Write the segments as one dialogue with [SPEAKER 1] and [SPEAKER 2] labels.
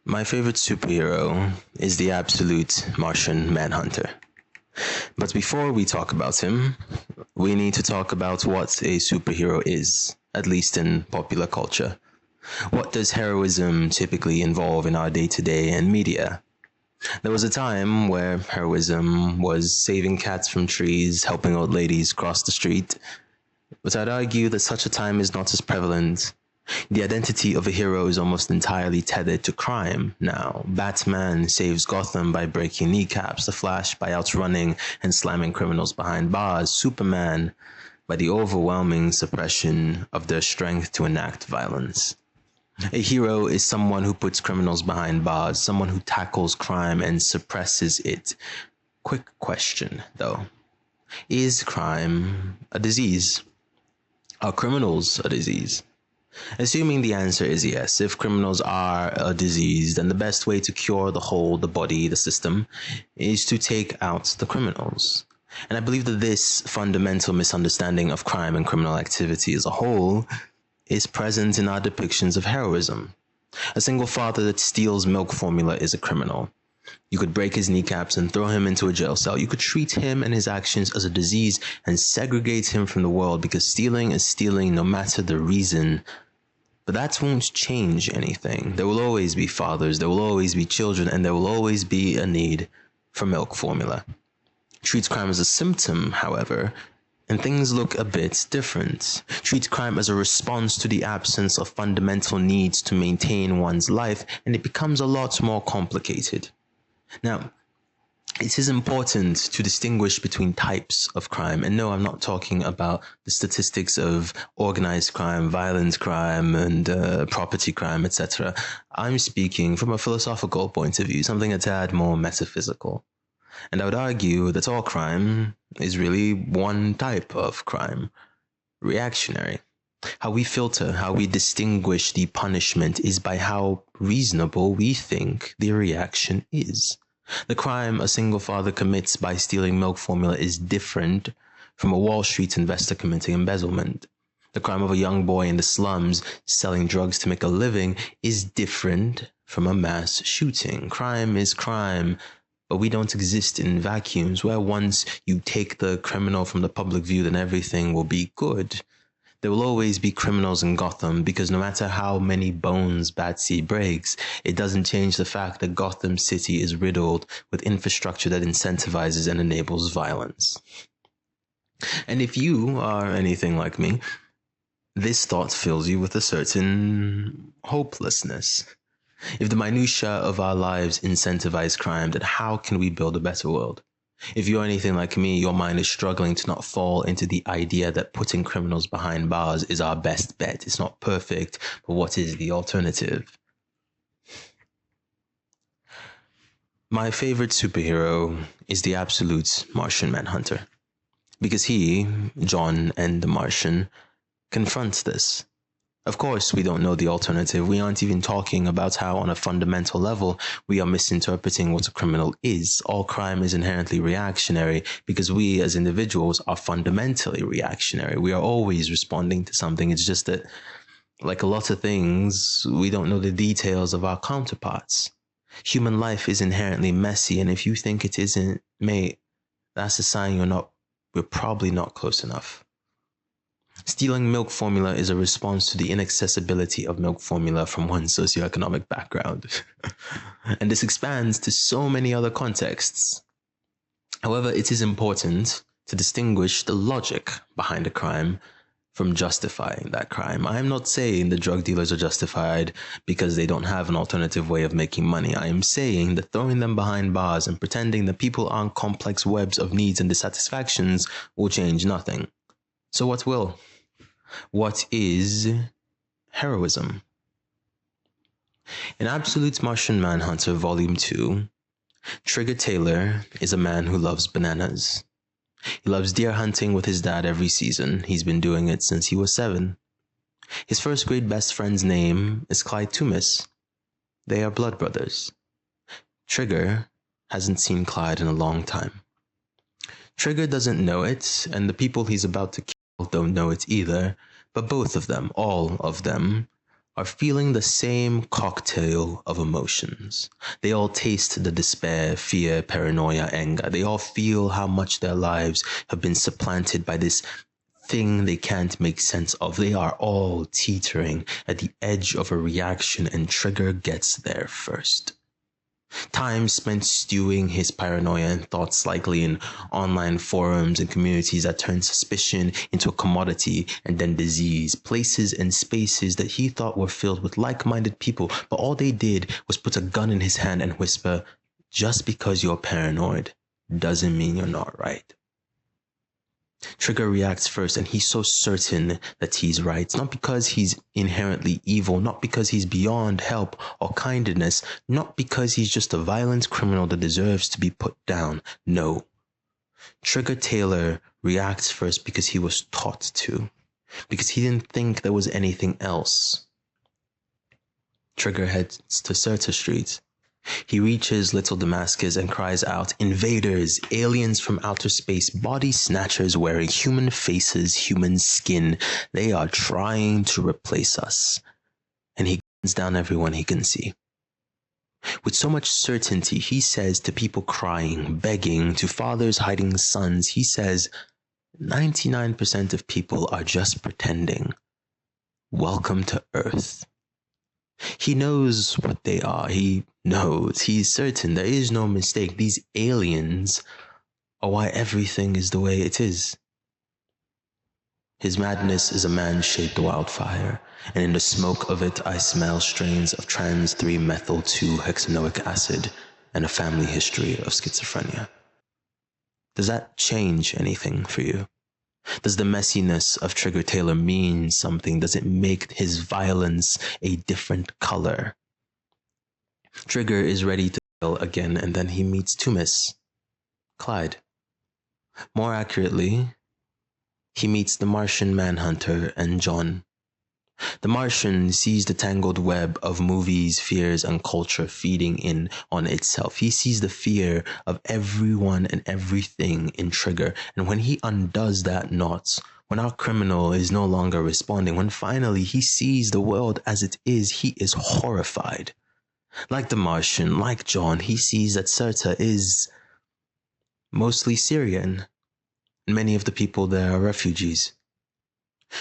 [SPEAKER 1] My favorite superhero is the absolute Martian Manhunter. But before we talk about him, we need to talk about what a superhero is, at least in popular culture. What does heroism typically involve in our day-to-day and media? There was a time where heroism was saving cats from trees, helping old ladies cross the street, but I'd argue that such a time is not as prevalent. The identity of a hero is almost entirely tethered to crime now. Batman saves Gotham by breaking kneecaps, The Flash by outrunning and slamming criminals behind bars, Superman by the overwhelming suppression of their strength to enact violence. A hero is someone who puts criminals behind bars, someone who tackles crime and suppresses it. Quick question, though. Is crime a disease? Are criminals a disease? Assuming the answer is yes, if criminals are a disease, then the best way to cure the whole, the body, the system, is to take out the criminals. And I believe that this fundamental misunderstanding of crime and criminal activity as a whole is present in our depictions of heroism. A single father that steals milk formula is a criminal. You could break his kneecaps and throw him into a jail cell. You could treat him and his actions as a disease and segregate him from the world because stealing is stealing no matter the reason. But that won't change anything. There will always be fathers, there will always be children, and there will always be a need for milk formula. Treat crime as a symptom, however, and things look a bit different. Treat crime as a response to the absence of fundamental needs to maintain one's life, and it becomes a lot more complicated. Now, it is important to distinguish between types of crime. And no, I'm not talking about the statistics of organized crime, violent crime, and property crime, etc. I'm speaking from a philosophical point of view, something a tad more metaphysical. And I would argue that all crime is really one type of crime, reactionary. How we filter, how we distinguish the punishment is by how reasonable we think the reaction is. The crime a single father commits by stealing milk formula is different from a Wall Street investor committing embezzlement. The crime of a young boy in the slums selling drugs to make a living is different from a mass shooting. Crime is crime, but we don't exist in vacuums where once you take the criminal from the public view, then everything will be good. There will always be criminals in Gotham because no matter how many bones Batsy breaks, it doesn't change the fact that Gotham City is riddled with infrastructure that incentivizes and enables violence. And if you are anything like me, this thought fills you with a certain hopelessness. If the minutiae of our lives incentivize crime, then how can we build a better world? If you're anything like me, your mind is struggling to not fall into the idea that putting criminals behind bars is our best bet. It's not perfect, but what is the alternative? My favorite superhero is the absolute Martian Manhunter. Because he, John and the Martian, confronts this. Of course, we don't know the alternative. We aren't even talking about how, on a fundamental level, we are misinterpreting what a criminal is. All crime is inherently reactionary because we, as individuals, are fundamentally reactionary. We are always responding to something. It's just that, like a lot of things, we don't know the details of our counterparts. Human life is inherently messy, and if you think it isn't, mate, that's a sign you're probably not close enough. Stealing milk formula is a response to the inaccessibility of milk formula from one socioeconomic background. And this expands to so many other contexts. However, it is important to distinguish the logic behind a crime from justifying that crime. I am not saying the drug dealers are justified because they don't have an alternative way of making money. I am saying that throwing them behind bars and pretending that people aren't complex webs of needs and dissatisfactions will change nothing. So what will? What is heroism? In Absolute Martian Manhunter Volume 2, Trigger Taylor is a man who loves bananas. He loves deer hunting with his dad every season. He's been doing it since he was 7. His first grade best friend's name is Clyde Toomis. They are blood brothers. Trigger hasn't seen Clyde in a long time. Trigger doesn't know it, and the people he's about to kill don't know it either, but both of them, all of them, are feeling the same cocktail of emotions. They all taste the despair, fear, paranoia, anger. They all feel how much their lives have been supplanted by this thing they can't make sense of. They are all teetering at the edge of a reaction, and Trigger gets there first. Time spent stewing his paranoia and thoughts, likely in online forums and communities that turned suspicion into a commodity and then disease, places and spaces that he thought were filled with like-minded people, but all they did was put a gun in his hand and whisper, "Just because you're paranoid doesn't mean you're not right." Trigger reacts first, and he's so certain that he's right, not because he's inherently evil, not because he's beyond help or kindness, not because he's just a violent criminal that deserves to be put down. No. Trigger Taylor reacts first because he was taught to, because he didn't think there was anything else. Trigger heads to Serta Street. He reaches Little Damascus and cries out, "Invaders, aliens from outer space, body snatchers wearing human faces, human skin. They are trying to replace us." And he guns down everyone he can see. With so much certainty, he says to people crying, begging, to fathers hiding sons, he says, 99% of people are just pretending. Welcome to Earth. He knows what they are. He knows. He's certain. There is no mistake. These aliens are why everything is the way it is. His madness is a man-shaped wildfire, and in the smoke of it I smell strains of trans-3-methyl-2-hexanoic acid and a family history of schizophrenia. Does that change anything for you? Does the messiness of Trigger Taylor mean something? Does it make his violence a different color? Trigger is ready to kill again, and then he meets Tumis, Clyde. More accurately, he meets the Martian Manhunter and John. The Martian sees the tangled web of movies, fears, and culture feeding in on itself. He sees the fear of everyone and everything in Trigger. And when he undoes that knot, when our criminal is no longer responding, when finally he sees the world as it is, he is horrified. Like the Martian, like John, he sees that Serta is mostly Syrian, and many of the people there are refugees.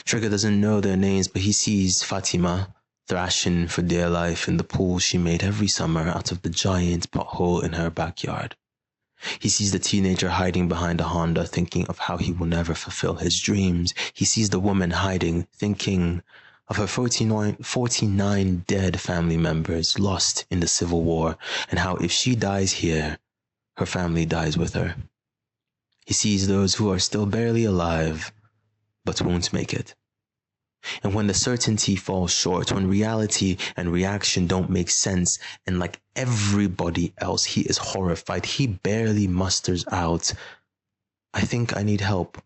[SPEAKER 1] Trigger doesn't know their names, but he sees Fatima thrashing for dear life in the pool she made every summer out of the giant pothole in her backyard. He sees the teenager hiding behind a Honda, thinking of how he will never fulfill his dreams. He sees the woman hiding, thinking of her 49 dead family members lost in the Civil War, and how if she dies here, her family dies with her. He sees those who are still barely alive, but won't make it. And when the certainty falls short, when reality and reaction don't make sense, and like everybody else, he is horrified. He barely musters out, "I think I need help."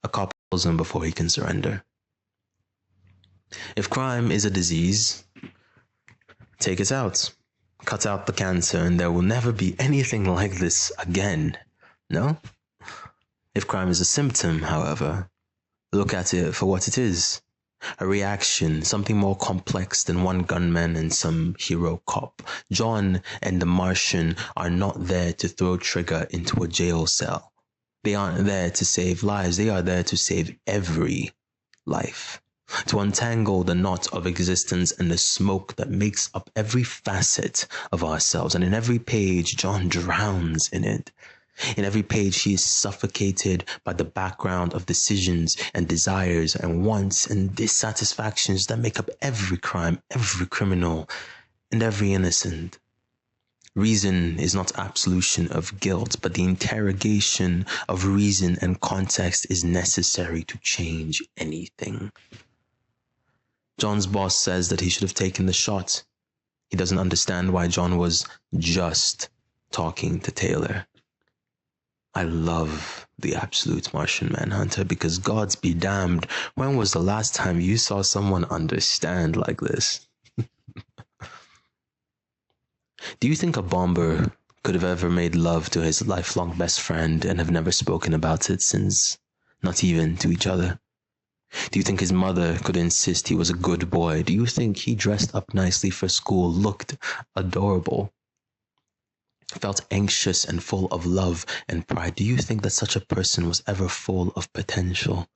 [SPEAKER 1] A cop tells him before he can surrender. If crime is a disease, take it out. Cut out the cancer and there will never be anything like this again. No? If crime is a symptom, however, look at it for what it is. A reaction, something more complex than one gunman and some hero cop. John and the Martian are not there to throw Trigger into a jail cell. They aren't there to save lives. They are there to save every life. To untangle the knot of existence and the smoke that makes up every facet of ourselves. And in every page, John drowns in it. In every page, he is suffocated by the background of decisions and desires and wants and dissatisfactions that make up every crime, every criminal, and every innocent. Reason is not absolution of guilt, but the interrogation of reason and context is necessary to change anything. John's boss says that he should have taken the shot. He doesn't understand why John was just talking to Taylor. I love the absolute Martian Manhunter because gods be damned, when was the last time you saw someone understand like this? Do you think a bomber could have ever made love to his lifelong best friend and have never spoken about it since? Not even to each other. Do you think his mother could insist he was a good boy? Do you think he dressed up nicely for school, looked adorable, felt anxious and full of love and pride? Do you think that such a person was ever full of potential?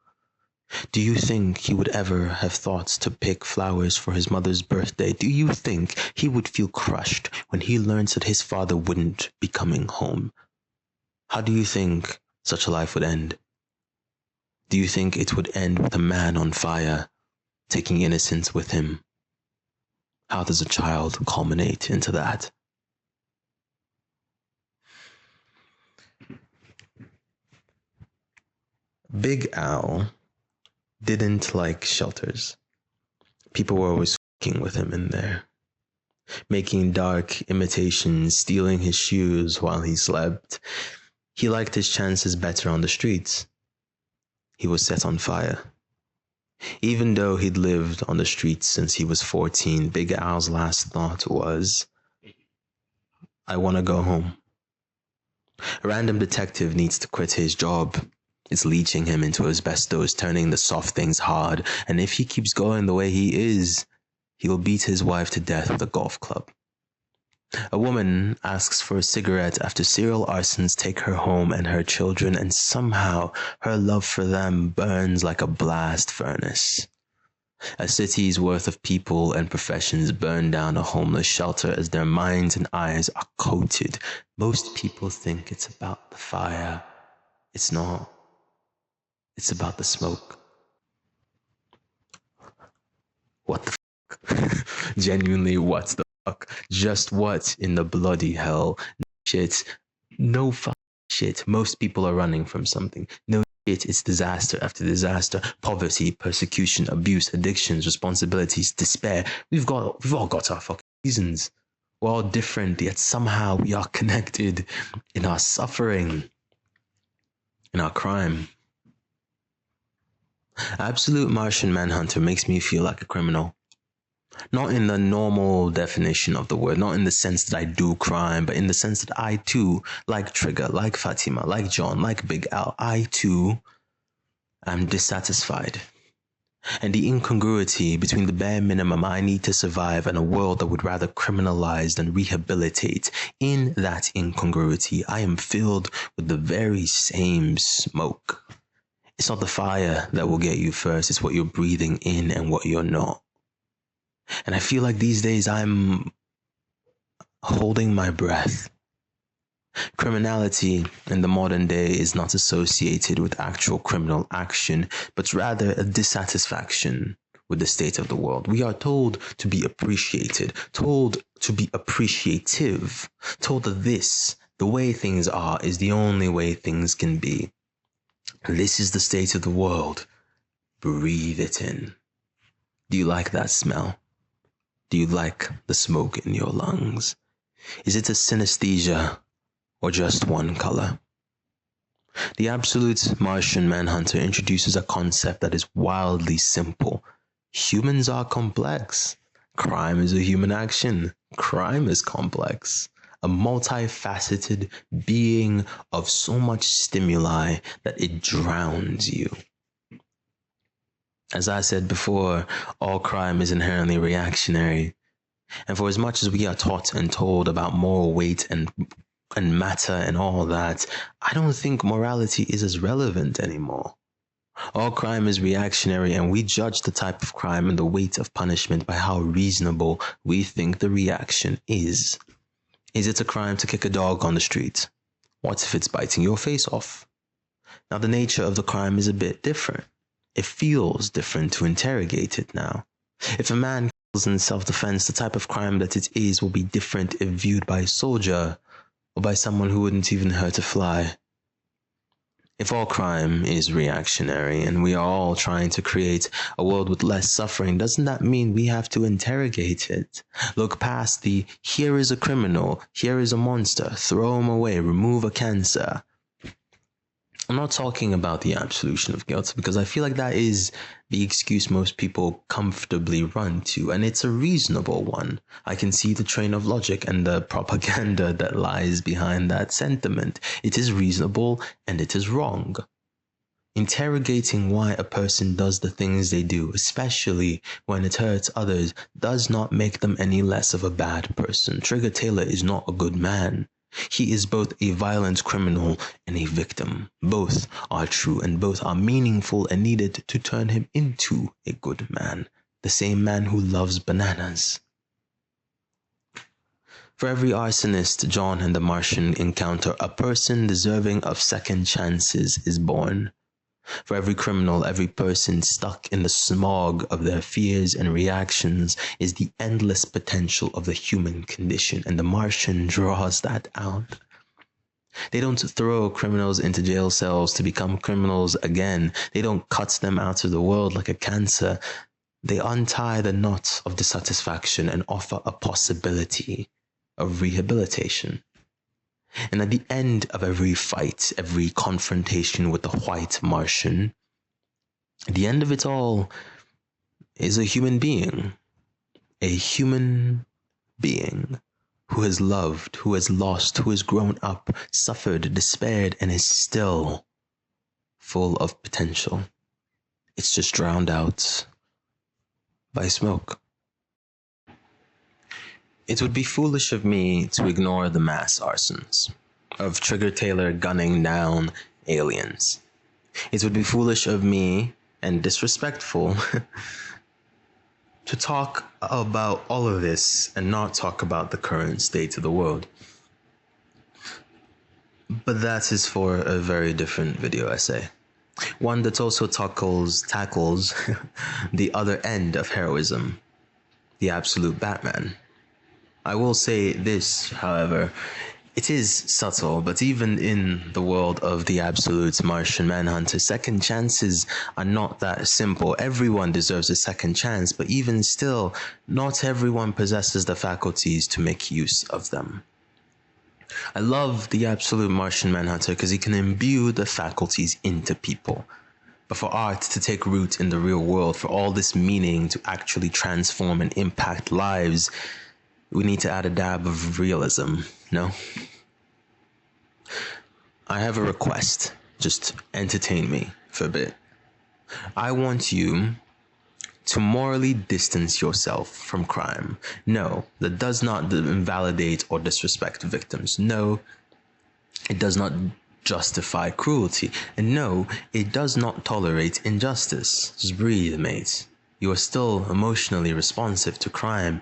[SPEAKER 1] Do you think he would ever have thoughts to pick flowers for his mother's birthday? Do you think he would feel crushed when he learns that his father wouldn't be coming home? How do you think such a life would end? Do you think it would end with a man on fire, taking innocence with him? How does a child culminate into that? Big Al didn't like shelters. People were always fucking with him in there, making dark imitations, stealing his shoes while he slept. He liked his chances better on the streets. He was set on fire. Even though he'd lived on the streets since he was 14, Big Al's last thought was, I want to go home. A random detective needs to quit his job. It's leeching him into asbestos, turning the soft things hard, and if he keeps going the way he is, he will beat his wife to death with a golf club. A woman asks for a cigarette after serial arsons take her home and her children, and somehow her love for them burns like a blast furnace. A city's worth of people and professions burn down a homeless shelter as their minds and eyes are coated. Most people think it's about the fire. It's not. It's about the smoke. What the fuck? Genuinely, what the fuck? Just what in the bloody hell? Shit. No fucking shit. Most people are running from something. No shit, it's disaster after disaster. Poverty, persecution, abuse, addictions, responsibilities, despair. We've all got our fucking reasons. We're all different, yet somehow we are connected in our suffering, in our crime. Absolute Martian Manhunter makes me feel like a criminal. Not in the normal definition of the word, not in the sense that I do crime, but in the sense that I too, like Trigger, like Fatima, like John, like Big Al, I too am dissatisfied. And the incongruity between the bare minimum I need to survive and a world that would rather criminalize than rehabilitate, in that incongruity, I am filled with the very same smoke. It's not the fire that will get you first, it's what you're breathing in and what you're not. And I feel like these days I'm holding my breath. Criminality in the modern day is not associated with actual criminal action, but rather a dissatisfaction with the state of the world. We are told to be appreciated, told to be appreciative, told that this, the way things are, is the only way things can be. This is the state of the world. Breathe it in. Do you like that smell? Do you like the smoke in your lungs? Is it a synesthesia or just one color? The absolute Martian Manhunter introduces a concept that is wildly simple. Humans are complex. Crime is a human action. Crime is complex. A multifaceted being of so much stimuli that it drowns you. As I said before, all crime is inherently reactionary. And for as much as we are taught and told about moral weight and matter and all that, I don't think morality is as relevant anymore. All crime is reactionary, and we judge the type of crime and the weight of punishment by how reasonable we think the reaction is. Is it a crime to kick a dog on the street? What if it's biting your face off? Now, the nature of the crime is a bit different. It feels different to interrogate it now. If a man kills in self-defense, the type of crime that it is will be different if viewed by a soldier or by someone who wouldn't even hurt a fly. If all crime is reactionary and we are all trying to create a world with less suffering, doesn't that mean we have to interrogate it? Look past the, here is a criminal, here is a monster, throw him away, remove a cancer. I'm not talking about the absolution of guilt, because I feel like that is the excuse most people comfortably run to, and it's a reasonable one. I can see the train of logic and the propaganda that lies behind that sentiment. It is reasonable and it is wrong. Interrogating why a person does the things they do, especially when it hurts others, does not make them any less of a bad person. Trigger Taylor is not a good man. He is both a violent criminal and a victim. Both are true and both are meaningful and needed to turn him into a good man. The same man who loves bananas. For every arsonist John and the Martian encounter, a person deserving of second chances is born. For every criminal, every person stuck in the smog of their fears and reactions is the endless potential of the human condition, and the Martian draws that out. They don't throw criminals into jail cells to become criminals again. They don't cut them out of the world like a cancer. They untie the knot of dissatisfaction and offer a possibility of rehabilitation. And at the end of every fight, every confrontation with the white Martian, at the end of it all is a human being. A human being who has loved, who has lost, who has grown up, suffered, despaired, and is still full of potential. It's just drowned out by smoke. It would be foolish of me to ignore the mass arsons of Trigger Taylor gunning down aliens. It would be foolish of me and disrespectful to talk about all of this and not talk about the current state of the world. But that is for a very different video essay. One that also tackles the other end of heroism, the absolute Batman. I will say this, however, it is subtle, but even in the world of the absolute Martian Manhunter, second chances are not that simple. Everyone deserves a second chance, but even still, not everyone possesses the faculties to make use of them. I love the absolute Martian Manhunter because he can imbue the faculties into people. But for art to take root in the real world, for all this meaning to actually transform and impact lives, we need to add a dab of realism, no? I have a request. Just entertain me for a bit. I want you to morally distance yourself from crime. No, that does not invalidate or disrespect victims. No, it does not justify cruelty. And no, it does not tolerate injustice. Just breathe, mate. You are still emotionally responsive to crime,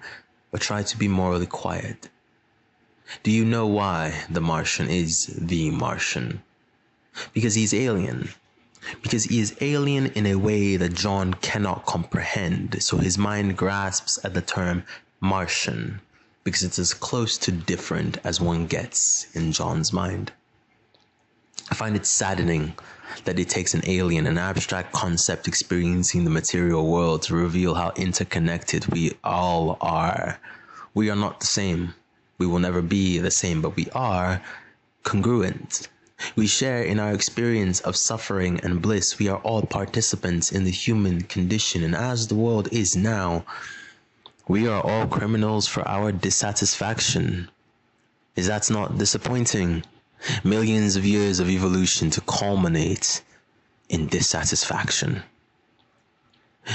[SPEAKER 1] but try to be morally quiet. Do you know why the Martian is the Martian? Because he's alien. Because he is alien in a way that John cannot comprehend, so his mind grasps at the term Martian, because it's as close to different as one gets in John's mind. I find it saddening that it takes an alien, an abstract concept experiencing the material world, to reveal how interconnected we all are. We are not the same. We will never be the same, but we are congruent. We share in our experience of suffering and bliss. We are all participants in the human condition, and as the world is now, we are all criminals for our dissatisfaction. Is that not disappointing? Millions of years of evolution to culminate in dissatisfaction.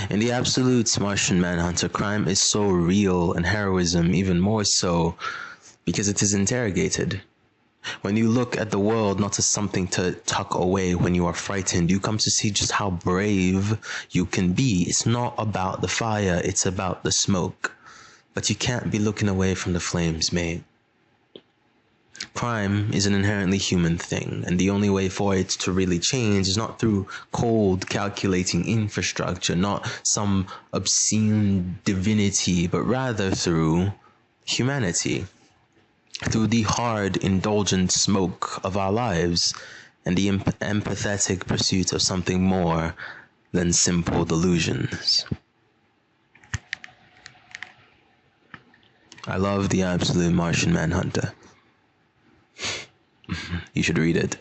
[SPEAKER 1] In the absolute Martian Manhunter, crime is so real, and heroism even more so, because it is interrogated. When you look at the world not as something to tuck away when you are frightened, you come to see just how brave you can be. It's not about the fire, it's about the smoke. But you can't be looking away from the flames, mate. Crime is an inherently human thing, and the only way for it to really change is not through cold, calculating infrastructure, not some obscene divinity, but rather through humanity. Through the hard, indulgent smoke of our lives and the empathetic pursuit of something more than simple delusions. I love the absolute Martian Manhunter. You should read it.